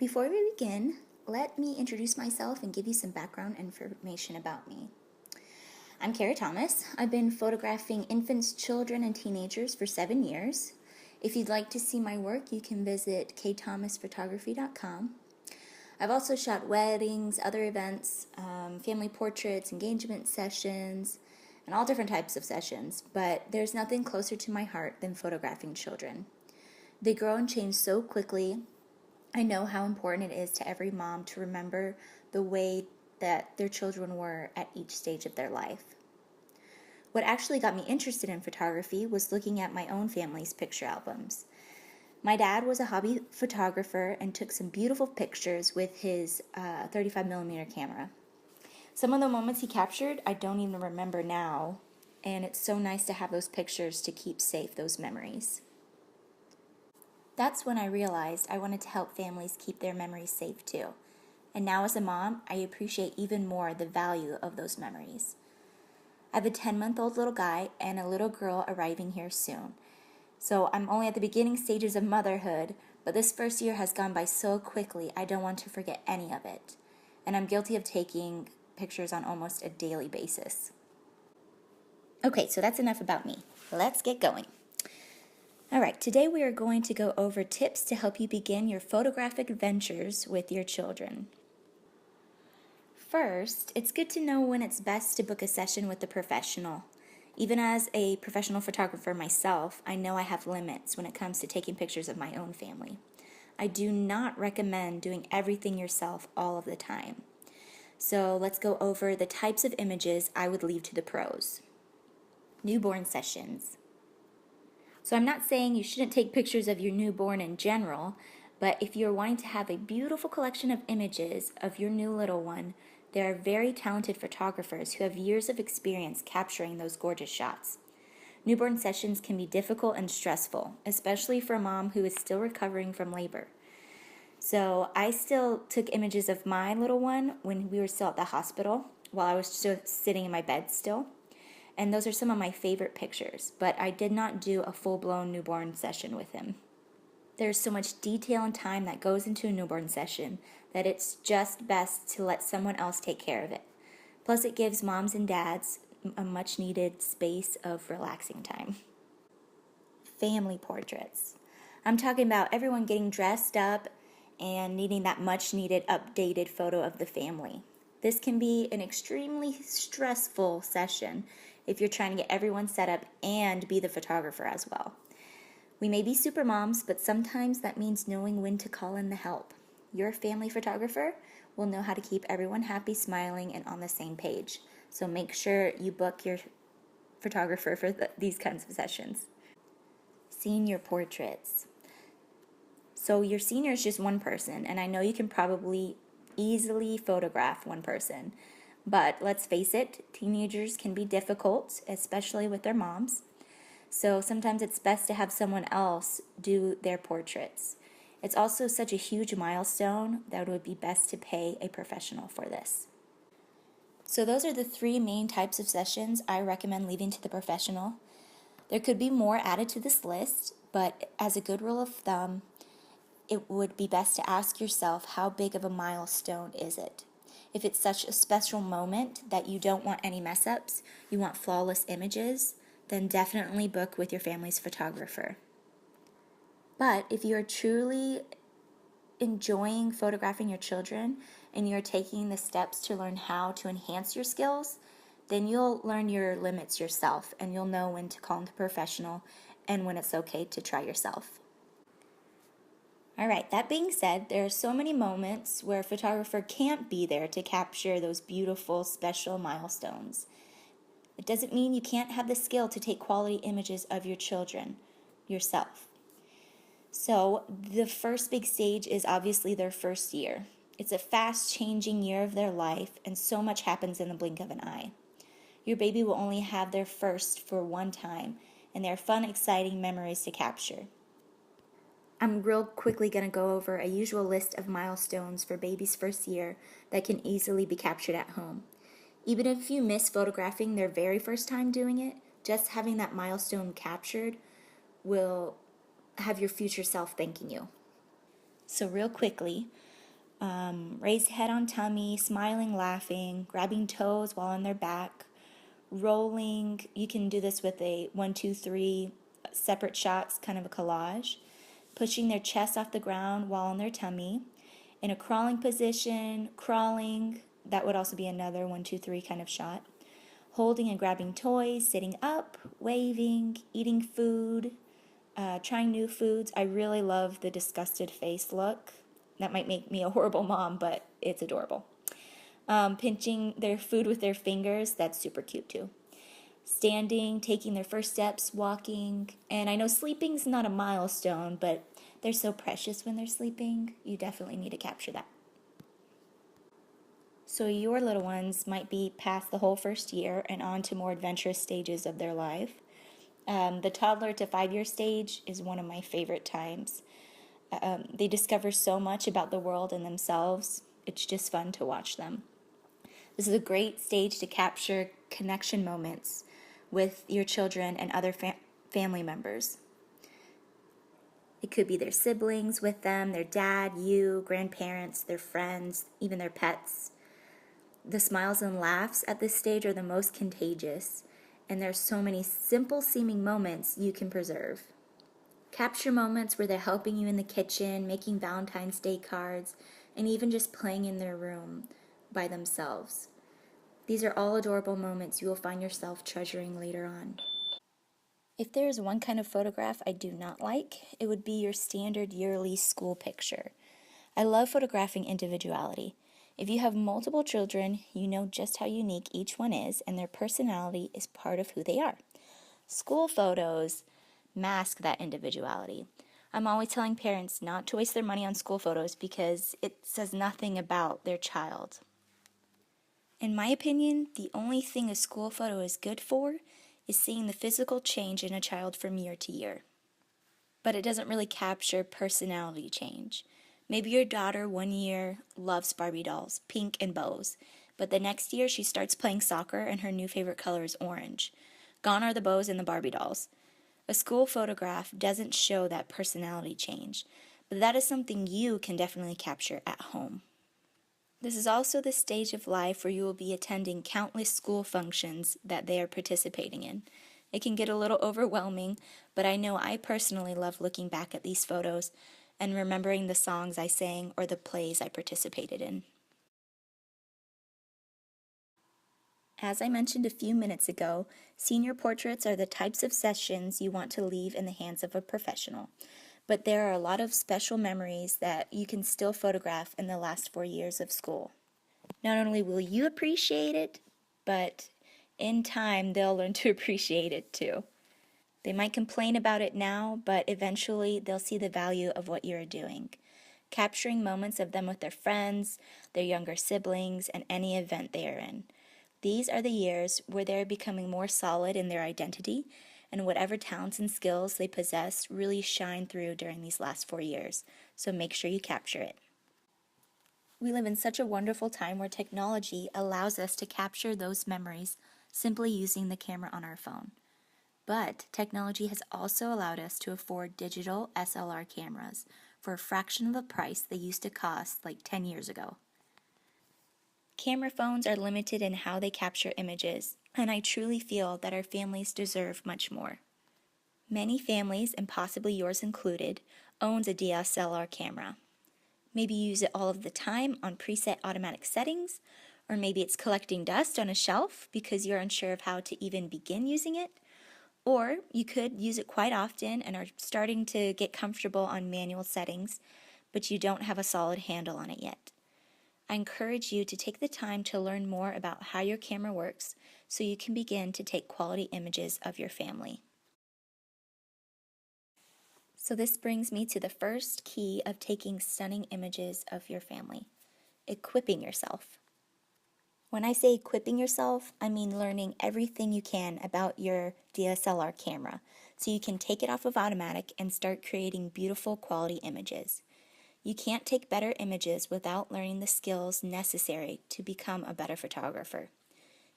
Before we begin, let me introduce myself and give you some background information about me. I'm Carrie Thomas. I've been photographing infants, children, and teenagers for 7 years. If you'd like to see my work, you can visit ktomasphotography.com. I've also shot weddings, other events, family portraits, engagement sessions, and all different types of sessions, but there's nothing closer to my heart than photographing children. They grow and change so quickly. I know how important it is to every mom to remember the way that their children were at each stage of their life. What actually got me interested in photography was looking at my own family's picture albums. My dad was a hobby photographer and took some beautiful pictures with his 35mm camera. Some of the moments he captured I don't even remember now, and it's so nice to have those pictures to keep safe those memories. That's when I realized I wanted to help families keep their memories safe too. And now as a mom, I appreciate even more the value of those memories. I have a 10-month-old little guy and a little girl arriving here soon. So I'm only at the beginning stages of motherhood, but this first year has gone by so quickly, I don't want to forget any of it. And I'm guilty of taking pictures on almost a daily basis. Okay, so that's enough about me. Let's get going. All right, today we are going to go over tips to help you begin your photographic ventures with your children. First, it's good to know when it's best to book a session with a professional. Even as a professional photographer myself, I know I have limits when it comes to taking pictures of my own family. I do not recommend doing everything yourself all of the time. So let's go over the types of images I would leave to the pros. Newborn sessions. So I'm not saying you shouldn't take pictures of your newborn in general, but if you're wanting to have a beautiful collection of images of your new little one, there are very talented photographers who have years of experience capturing those gorgeous shots. Newborn sessions can be difficult and stressful, especially for a mom who is still recovering from labor. So I still took images of my little one when we were still at the hospital, while I was still sitting in my bed still. And those are some of my favorite pictures, but I did not do a full-blown newborn session with him. There's so much detail and time that goes into a newborn session that it's just best to let someone else take care of it. Plus, it gives moms and dads a much-needed space of relaxing time. Family portraits. I'm talking about everyone getting dressed up and needing that much-needed updated photo of the family. This can be an extremely stressful session if you're trying to get everyone set up and be the photographer as well. We may be super moms, but sometimes that means knowing when to call in the help. Your family photographer will know how to keep everyone happy, smiling, and on the same page. So make sure you book your photographer for these kinds of sessions. Senior portraits. So your senior is just one person, and I know you can probably easily photograph one person. But let's face it, teenagers can be difficult, especially with their moms. So sometimes it's best to have someone else do their portraits. It's also such a huge milestone that it would be best to pay a professional for this. So those are the 3 main types of sessions I recommend leaving to the professional. There could be more added to this list, but as a good rule of thumb, it would be best to ask yourself, how big of a milestone is it? If it's such a special moment that you don't want any mess-ups, you want flawless images, then definitely book with your family's photographer. But if you are truly enjoying photographing your children and you're taking the steps to learn how to enhance your skills, then you'll learn your limits yourself and you'll know when to call in the professional and when it's okay to try yourself. All right, that being said, there are so many moments where a photographer can't be there to capture those beautiful, special milestones. It doesn't mean you can't have the skill to take quality images of your children yourself. So the first big stage is obviously their first year. It's a fast-changing year of their life, and so much happens in the blink of an eye. Your baby will only have their first for one time, and they're fun, exciting memories to capture. I'm real quickly going to go over a usual list of milestones for baby's first year that can easily be captured at home. Even if you miss photographing their very first time doing it, just having that milestone captured will have your future self thanking you. So real quickly, Raised head on tummy, smiling, laughing, grabbing toes while on their back, rolling. You can do this with a 1, 2, 3 separate shots, kind of a collage. Pushing their chest off the ground while on their tummy. In a crawling position, crawling. That would also be another 1, 2, 3 kind of shot. Holding and grabbing toys, sitting up, waving, eating food, trying new foods. I really love the disgusted face look. That might make me a horrible mom, but it's adorable. Pinching their food with their fingers, that's super cute too. Standing, taking their first steps, walking. And I know sleeping's not a milestone, but they're so precious when they're sleeping. You definitely need to capture that. So your little ones might be past the whole first year and on to more adventurous stages of their life. The toddler to 5-year stage is one of my favorite times. They discover so much about the world and themselves. It's just fun to watch them. This is a great stage to capture connection moments with your children and other family members. It could be their siblings with them, their dad, you, grandparents, their friends, even their pets. The smiles and laughs at this stage are the most contagious, and there's so many simple seeming moments you can preserve. Capture moments where they're helping you in the kitchen, making Valentine's Day cards, and even just playing in their room by themselves. These are all adorable moments you will find yourself treasuring later on. If there is one kind of photograph I do not like, it would be your standard yearly school picture. I love photographing individuality. If you have multiple children, you know just how unique each one is, and their personality is part of who they are. School photos mask that individuality. I'm always telling parents not to waste their money on school photos because it says nothing about their child. In my opinion, the only thing a school photo is good for is seeing the physical change in a child from year to year. But it doesn't really capture personality change. Maybe your daughter 1 year loves Barbie dolls, pink and bows, but the next year she starts playing soccer and her new favorite color is orange. Gone are the bows and the Barbie dolls. A school photograph doesn't show that personality change, but that is something you can definitely capture at home. This is also the stage of life where you will be attending countless school functions that they are participating in. It can get a little overwhelming, but I know I personally love looking back at these photos and remembering the songs I sang or the plays I participated in. As I mentioned a few minutes ago, senior portraits are the types of sessions you want to leave in the hands of a professional. But there are a lot of special memories that you can still photograph in the last 4 years of school. Not only will you appreciate it, but in time they'll learn to appreciate it too. They might complain about it now, but eventually they'll see the value of what you're doing. Capturing moments of them with their friends, their younger siblings, and any event they are in. These are the years where they're becoming more solid in their identity, and whatever talents and skills they possess really shine through during these last 4 years, so make sure you capture it. We live in such a wonderful time where technology allows us to capture those memories simply using the camera on our phone. But technology has also allowed us to afford digital SLR cameras for a fraction of the price they used to cost like 10 years ago. Camera phones are limited in how they capture images, and I truly feel that our families deserve much more. Many families, and possibly yours included, owns a DSLR camera. Maybe you use it all of the time on preset automatic settings, or maybe it's collecting dust on a shelf because you're unsure of how to even begin using it. Or you could use it quite often and are starting to get comfortable on manual settings, but you don't have a solid handle on it yet. I encourage you to take the time to learn more about how your camera works so you can begin to take quality images of your family. So this brings me to the first key of taking stunning images of your family: equipping yourself. When I say equipping yourself, I mean learning everything you can about your DSLR camera so you can take it off of automatic and start creating beautiful quality images. You can't take better images without learning the skills necessary to become a better photographer.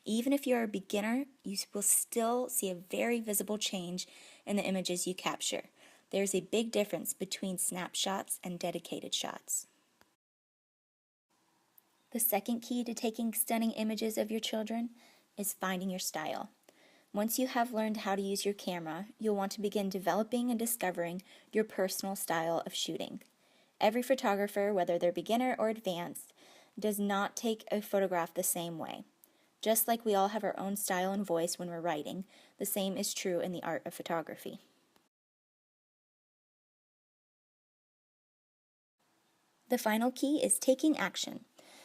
Even if you're a beginner, you will still see a very visible change in the images you capture. There's a big difference between snapshots and dedicated shots. The second key to taking stunning images of your children is finding your style. Once you have learned how to use your camera, you'll want to begin developing and discovering your personal style of shooting. Every photographer, whether they're beginner or advanced, does not take a photograph the same way. Just like we all have our own style and voice when we're writing, the same is true in the art of photography. The final key is taking action.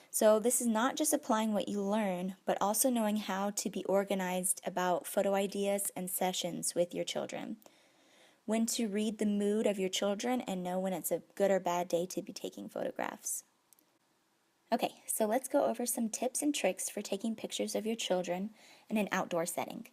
So this is not just applying what you learn, but also knowing how to be organized about photo ideas and sessions with your children. When to read the mood of your children and know when it's a good or bad day to be taking photographs. Okay, so let's go over some tips and tricks for taking pictures of your children in an outdoor setting.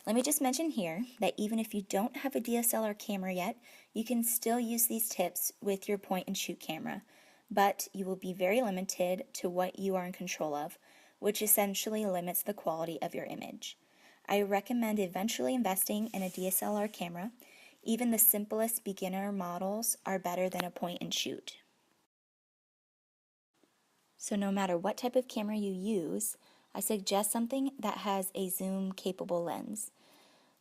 Let me just mention here that even if you don't have a DSLR camera yet, you can still use these tips with your point and shoot camera, but you will be very limited to what you are in control of, which essentially limits the quality of your image. I recommend eventually investing in a DSLR camera. Even the simplest beginner models are better than a point and shoot. So no matter what type of camera you use, I suggest something that has a zoom-capable lens.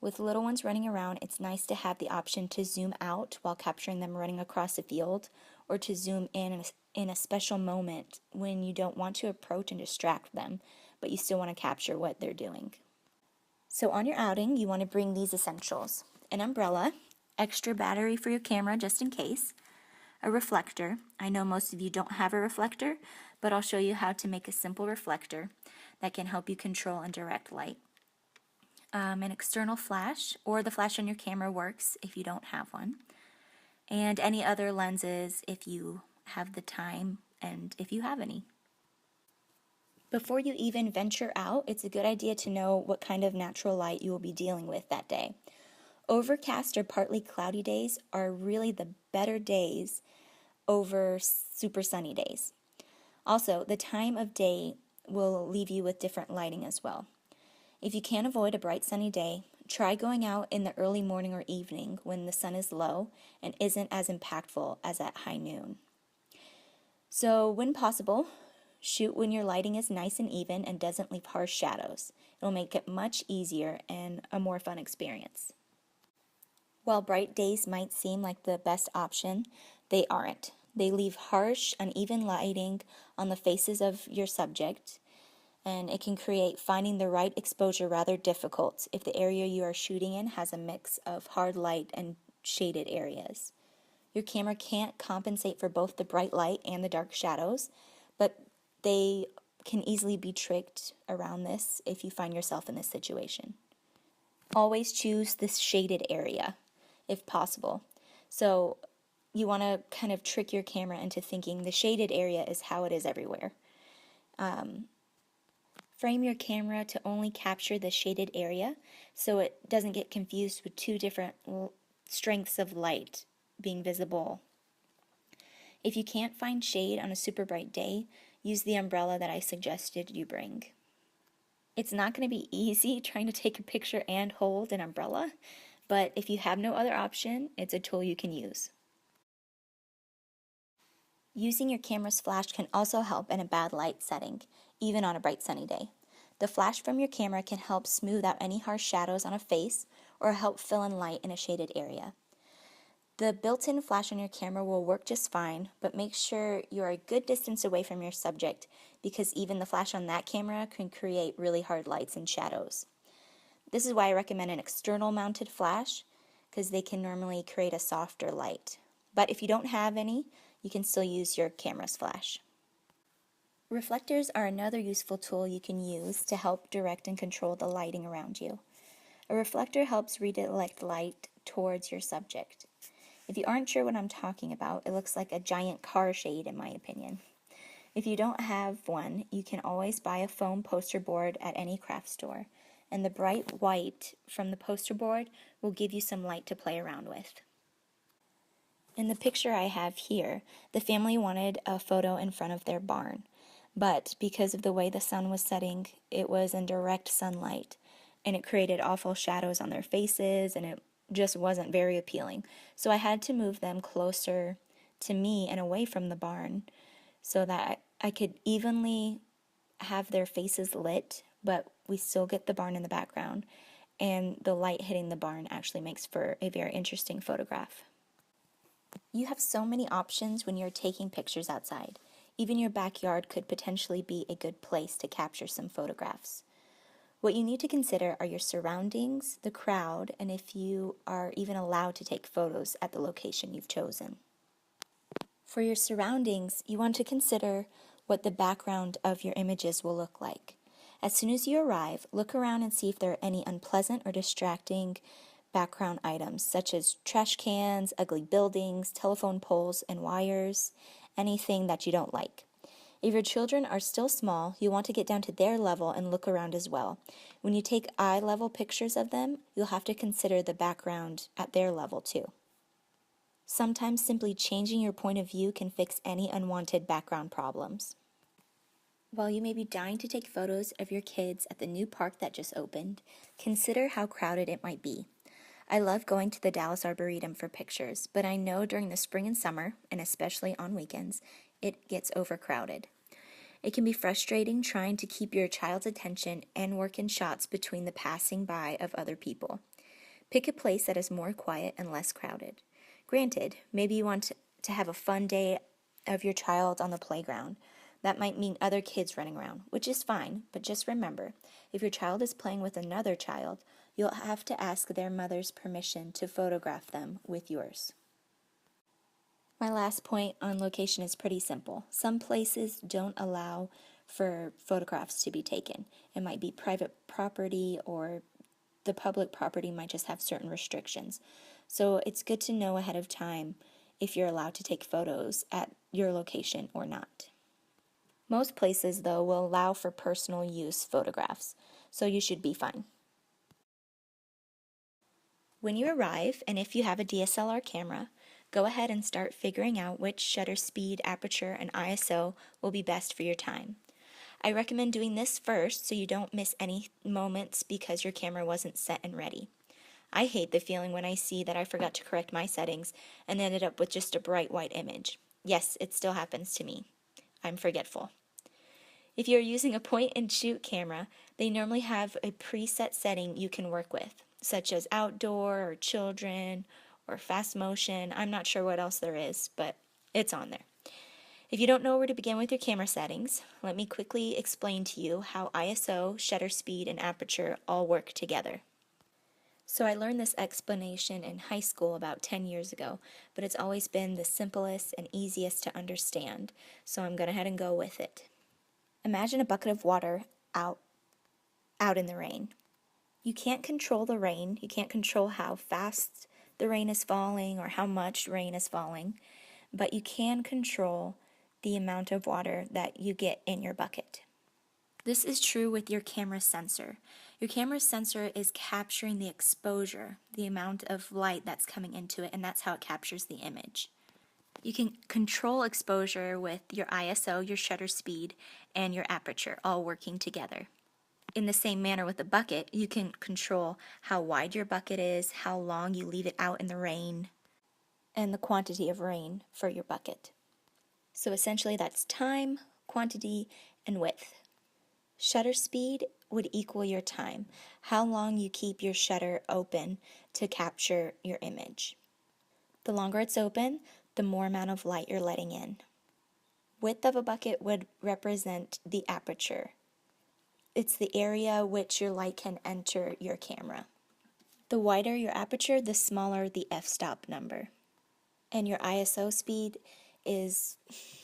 With little ones running around, it's nice to have the option to zoom out while capturing them running across a field, or to zoom in a special moment when you don't want to approach and distract them, but you still want to capture what they're doing. So on your outing, you want to bring these essentials: an umbrella, extra battery for your camera just in case, a reflector. I know most of you don't have a reflector, but I'll show you how to make a simple reflector that can help you control and direct light. An external flash, or the flash on your camera works if you don't have one, and any other lenses if you have the time and if you have any. Before you even venture out, it's a good idea to know what kind of natural light you will be dealing with that day. Overcast or partly cloudy days are really the better days over super sunny days. Also, the time of day will leave you with different lighting as well. If you can't avoid a bright sunny day, try going out in the early morning or evening when the sun is low and isn't as impactful as at high noon. So when possible, shoot when your lighting is nice and even and doesn't leave harsh shadows. It'll make it much easier and a more fun experience. While bright days might seem like the best option, they aren't. They leave harsh, uneven lighting on the faces of your subject, and it can create finding the right exposure rather difficult if the area you are shooting in has a mix of hard light and shaded areas. Your camera can't compensate for both the bright light and the dark shadows, but they can easily be tricked around this if you find yourself in this situation. Always choose this shaded area if possible. So you want to kind of trick your camera into thinking the shaded area is how it is everywhere. Frame your camera to only capture the shaded area so it doesn't get confused with two different strengths of light being visible. If you can't find shade on a super bright day, use the umbrella that I suggested you bring. It's not going to be easy trying to take a picture and hold an umbrella, but if you have no other option, it's a tool you can use. Using your camera's flash can also help in a bad light setting, even on a bright sunny day. The flash from your camera can help smooth out any harsh shadows on a face or help fill in light in a shaded area. The built-in flash on your camera will work just fine, but make sure you're a good distance away from your subject because even the flash on that camera can create really hard lights and shadows. This is why I recommend an external mounted flash because they can normally create a softer light. But if you don't have any, you can still use your camera's flash. Reflectors are another useful tool you can use to help direct and control the lighting around you. A reflector helps redirect light towards your subject. If you aren't sure what I'm talking about, it looks like a giant car shade in my opinion. If you don't have one, you can always buy a foam poster board at any craft store, and the bright white from the poster board will give you some light to play around with. In the picture I have here, the family wanted a photo in front of their barn, but because of the way the sun was setting, it was in direct sunlight, and it created awful shadows on their faces, and it just wasn't very appealing. So I had to move them closer to me and away from the barn so that I could evenly have their faces lit, but we still get the barn in the background, and the light hitting the barn actually makes for a very interesting photograph. You have so many options when you're taking pictures outside. Even your backyard could potentially be a good place to capture some photographs. What you need to consider are your surroundings, the crowd, and if you are even allowed to take photos at the location you've chosen. For your surroundings, you want to consider what the background of your images will look like. As soon as you arrive, look around and see if there are any unpleasant or distracting background items, such as trash cans, ugly buildings, telephone poles and wires, anything that you don't like. If your children are still small, you want to get down to their level and look around as well. When you take eye-level pictures of them, you'll have to consider the background at their level too. Sometimes simply changing your point of view can fix any unwanted background problems. While you may be dying to take photos of your kids at the new park that just opened, consider how crowded it might be. I love going to the Dallas Arboretum for pictures, but I know during the spring and summer, and especially on weekends, it gets overcrowded. It can be frustrating trying to keep your child's attention and work in shots between the passing by of other people. Pick a place that is more quiet and less crowded. Granted, maybe you want to have a fun day of your child on the playground. That might mean other kids running around, which is fine, but just remember, if your child is playing with another child, you'll have to ask their mother's permission to photograph them with yours. My last point on location is pretty simple. Some places don't allow for photographs to be taken. It might be private property, or the public property might just have certain restrictions. So it's good to know ahead of time if you're allowed to take photos at your location or not. Most places, though, will allow for personal use photographs, so you should be fine. When you arrive, and if you have a DSLR camera, go ahead and start figuring out which shutter speed, aperture, and ISO will be best for your time. I recommend doing this first so you don't miss any moments because your camera wasn't set and ready. I hate the feeling when I see that I forgot to correct my settings and ended up with just a bright white image. Yes, it still happens to me. I'm forgetful. If you're using a point-and-shoot camera, they normally have a preset setting you can work with, such as outdoor or children or fast motion. I'm not sure what else there is, but it's on there. If you don't know where to begin with your camera settings, let me quickly explain to you how ISO, shutter speed, and aperture all work together. So I learned this explanation in high school about 10 years ago, but it's always been the simplest and easiest to understand, so I'm going to head and go with it. Imagine a bucket of water out in the rain. You can't control the rain. You can't control how fast the rain is falling or how much rain is falling, but you can control the amount of water that you get in your bucket. This is true with your camera sensor. Your camera sensor is capturing the exposure, the amount of light that's coming into it, and that's how it captures the image. You can control exposure with your ISO, your shutter speed, and your aperture all working together. In the same manner with the bucket, you can control how wide your bucket is, how long you leave it out in the rain, and the quantity of rain for your bucket. So essentially that's time, quantity, and width. Shutter speed would equal your time, how long you keep your shutter open to capture your image. The longer it's open, the more amount of light you're letting in. Width of a bucket would represent the aperture. It's the area which your light can enter your camera. The wider your aperture, the smaller the f-stop number. And your ISO speed is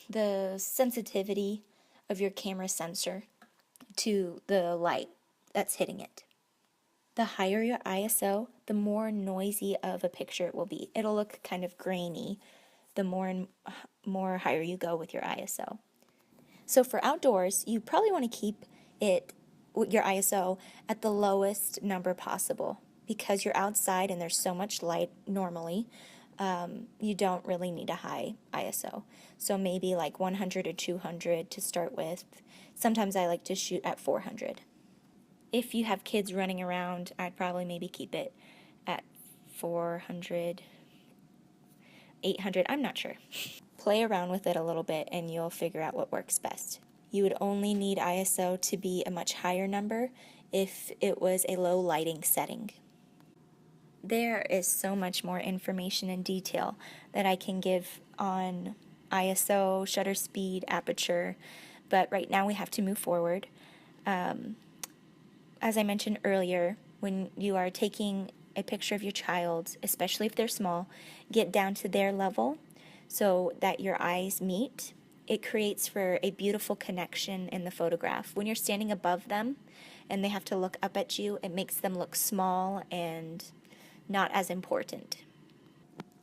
the sensitivity of your camera sensor to the light that's hitting it. The higher your ISO, the more noisy of a picture it will be. It'll look kind of grainy the more and more higher you go with your ISO. So for outdoors, you probably want to keep your ISO at the lowest number possible because you're outside and there's so much light normally. You don't really need a high ISO. So maybe like 100 or 200 to start with. Sometimes I like to shoot at 400. If you have kids running around, I'd probably maybe keep it at 400, 800, I'm not sure. play around with it a little bit and you'll figure out what works best. You would only need ISO to be a much higher number if it was a low lighting setting. There is so much more information and detail that I can give on ISO, shutter speed, aperture, but right now we have to move forward. As I mentioned earlier, when you are taking a picture of your child, especially if they're small, get down to their level so that your eyes meet. It creates for a beautiful connection in the photograph. When you're standing above them and they have to look up at you, it makes them look small and not as important.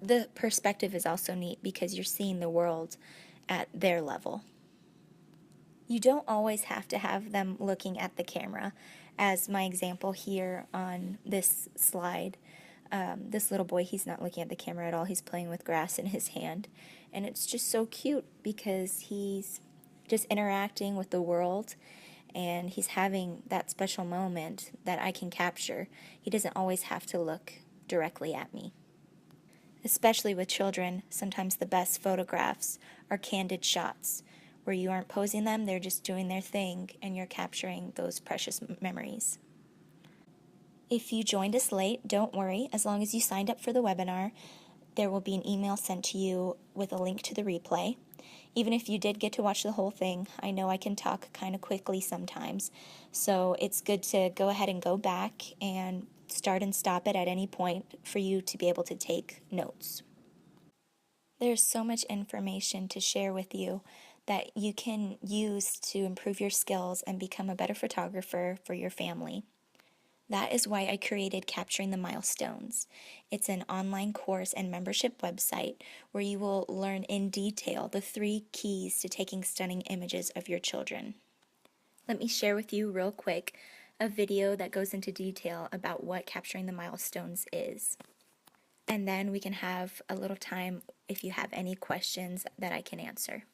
The perspective is also neat because you're seeing the world at their level. You don't always have to have them looking at the camera, as my example here on this slide. This little boy, he's not looking at the camera at all. He's playing with grass in his hand. And it's just so cute because he's just interacting with the world and he's having that special moment that I can capture. He doesn't always have to look directly at me. Especially with children, sometimes the best photographs are candid shots where you aren't posing them, they're just doing their thing and you're capturing those precious memories. If you joined us late, don't worry. As long as you signed up for the webinar, there will be an email sent to you with a link to the replay. Even if you did get to watch the whole thing, I know I can talk kind of quickly sometimes, so it's good to go ahead and go back and start and stop it at any point for you to be able to take notes. There's so much information to share with you that you can use to improve your skills and become a better photographer for your family. That is why I created Capturing the Milestones. It's an online course and membership website where you will learn in detail the 3 keys to taking stunning images of your children. Let me share with you real quick a video that goes into detail about what Capturing the Milestones is. And then we can have a little time if you have any questions that I can answer.